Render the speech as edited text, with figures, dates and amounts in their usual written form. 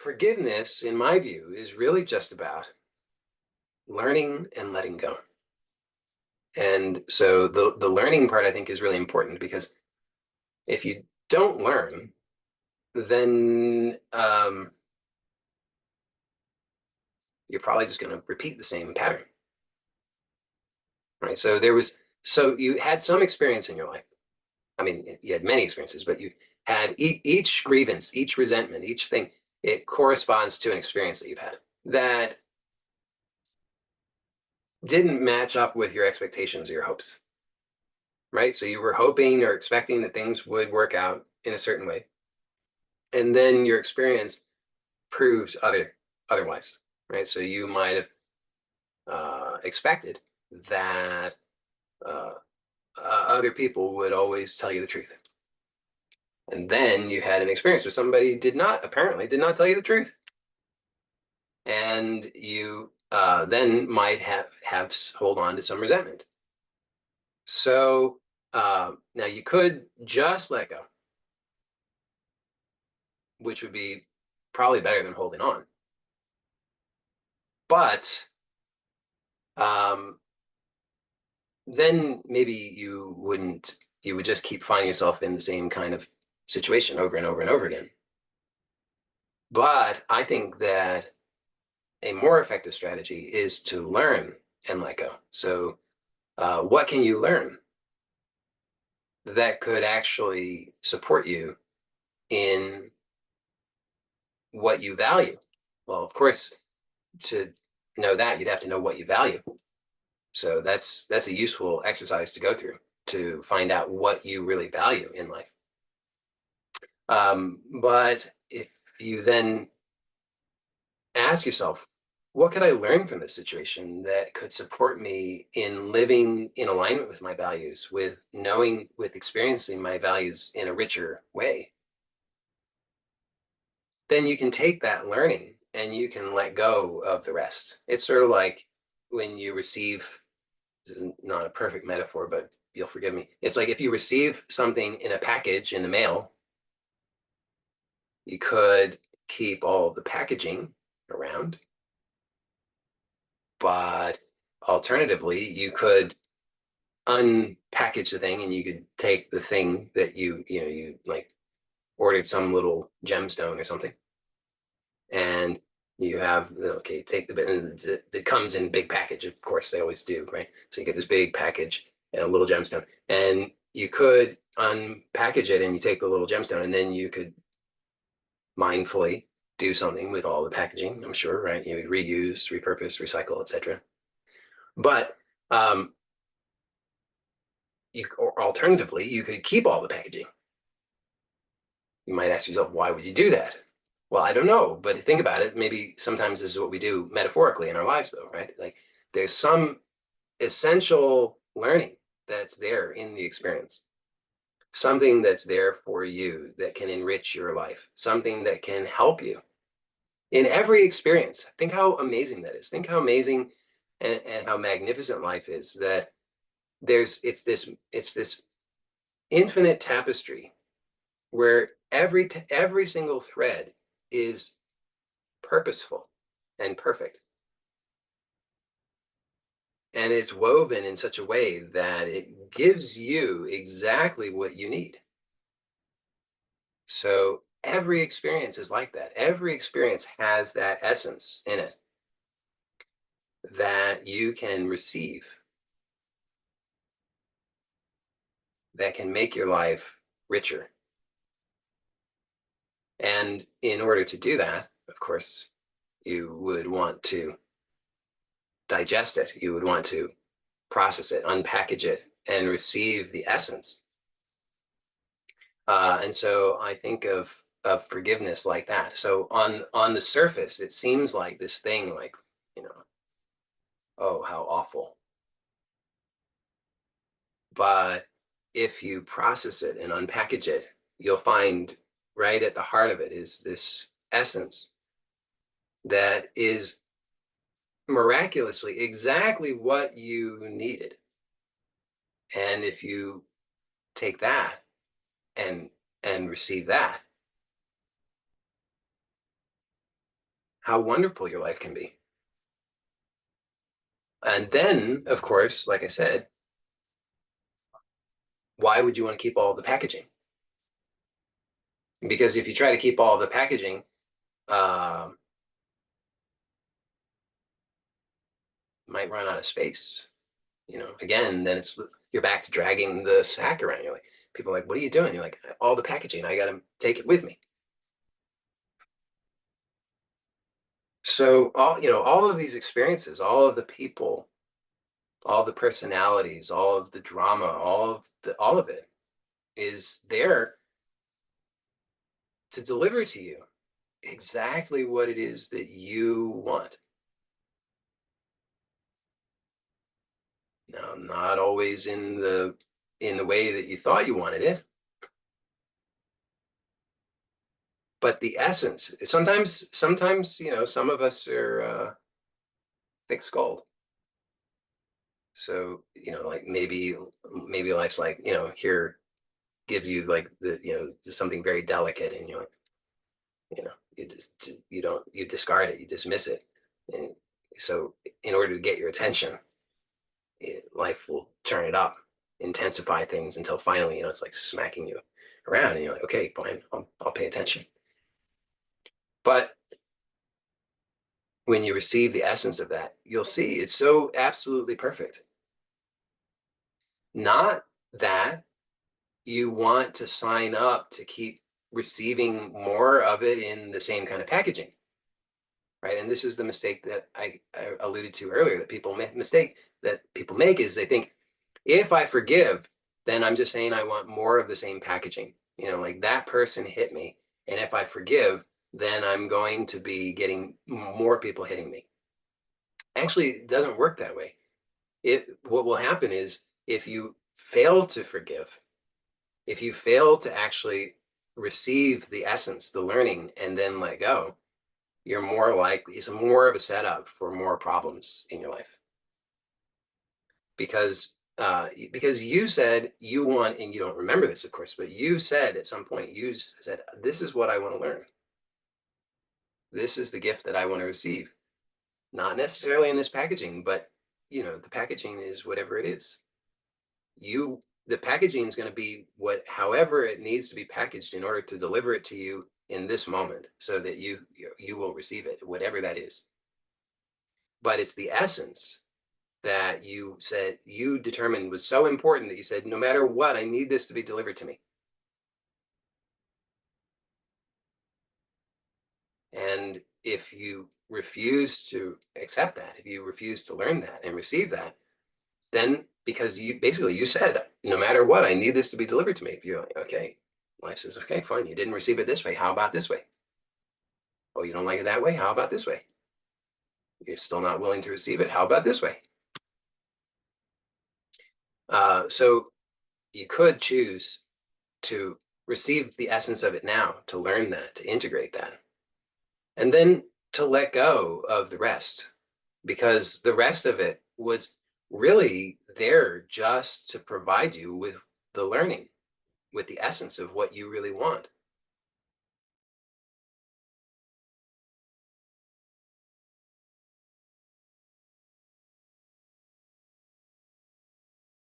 Forgiveness, in my view, is really just about learning and letting go. And so the learning part, I think, is really important because if you don't learn, then you're probably just going to repeat the same pattern, right? So you had some experience in your life. I mean, you had many experiences, but you had each grievance, each resentment, each thing, it corresponds to an experience that you've had that didn't match up with your expectations or your hopes, right? So you were hoping or expecting that things would work out in a certain way, and then your experience proves otherwise, right? So you might have expected that uh, other people would always tell you the truth, and then you had an experience where somebody did not tell you the truth, and you then might have hold on to some resentment. So now you could just let go, which would be probably better than holding on. But um, then maybe you would just keep finding yourself in the same kind of situation over and over and over again. But I think that a more effective strategy is to learn and let go. So, what can you learn that could actually support you in what you value? Well, of course, to know that, you'd have to know what you value. So that's a useful exercise to go through to find out what you really value in life. But if you then ask yourself, what could I learn from this situation that could support me in living in alignment with my values, with knowing, with experiencing my values in a richer way? Then you can take that learning and you can let go of the rest. It's sort of like when you receive, this is not a perfect metaphor, but you'll forgive me. It's like if you receive something in a package in the mail, you could keep all of the packaging around, but alternatively, you could unpackage the thing and you could take the thing that you like ordered some little gemstone or something, and you have okay, take the bit, and it comes in big package. Of course, they always do, right? So you get this big package and a little gemstone, and you could unpackage it and you take the little gemstone, and then you could mindfully do something with all the packaging. I'm sure, right? You would reuse, repurpose, recycle, etc. But or alternatively, you could keep all the packaging. You might ask yourself, why would you do that? Well, I don't know, but think about it. Maybe sometimes this is what we do metaphorically in our lives, though, right? Like there's some essential learning that's there in the experience, something that's there for you that can enrich your life, something that can help you in every experience. Think how amazing that is. Think how amazing and how magnificent life is that it's this infinite tapestry where every single thread is purposeful and perfect, and it's woven in such a way that it gives you exactly what you need. So every experience is like that. Every experience has that essence in it that you can receive, that can make your life richer. And in order to do that, of course, you would want to digest it. You would want to process it, unpackage it, and receive the essence. And so I think of forgiveness like that. So on the surface, it seems like this thing, like you know, oh, how awful. But if you process it and unpackage it, you'll find right at the heart of it is this essence that is miraculously exactly what you needed. And if you take that and receive that, how wonderful your life can be. And then, of course, like I said, why would you want to keep all the packaging? Because if you try to keep all the packaging, uh, might run out of space. Again, then you're back to dragging the sack around. You're like, people are like, what are you doing? You're like, all the packaging, I got to take it with me. So all of these experiences, all of the people, all the personalities, all of the drama, all of it is there to deliver to you exactly what it is that you want. Now, not always in the way that you thought you wanted it, but the essence. Sometimes, some of us are thick-skulled. So, like maybe life's like, here gives you like just something very delicate, and you're like, you discard it, you dismiss it. And so in order to get your attention, life will turn it up, intensify things until finally, it's like smacking you around, and you're like, okay, fine, I'll pay attention. But when you receive the essence of that, you'll see it's so absolutely perfect. Not that you want to sign up to keep receiving more of it in the same kind of packaging, right? And this is the mistake that I alluded to earlier, that mistake that people make is they think, if I forgive, then I'm just saying I want more of the same packaging. Like that person hit me, and if I forgive, then I'm going to be getting more people hitting me. Actually, it doesn't work that way. What will happen is, if you fail to forgive, if you fail to actually receive the essence, the learning, and then let go, you're more likely, it's more of a setup for more problems in your life. Because you said you want, and you don't remember this, of course, but you said at some point, you said, this is what I want to learn. This is the gift that I want to receive. Not necessarily in this packaging, but the packaging is whatever it is. The packaging is going to be however it needs to be packaged in order to deliver it to you in this moment, so that you will receive it, whatever that is. But it's the essence that you said, you determined was so important, that you said, no matter what, I need this to be delivered to me. And if you refuse to accept that, if you refuse to learn that and receive that, then, because you said, no matter what, I need this to be delivered to me. If you're like, okay, life says, okay, fine, you didn't receive it this way. How about this way? Oh, you don't like it that way? How about this way? You're still not willing to receive it. How about this way? So you could choose to receive the essence of it now, to learn that, to integrate that, and then to let go of the rest, because the rest of it was really there just to provide you with the learning, with the essence of what you really want.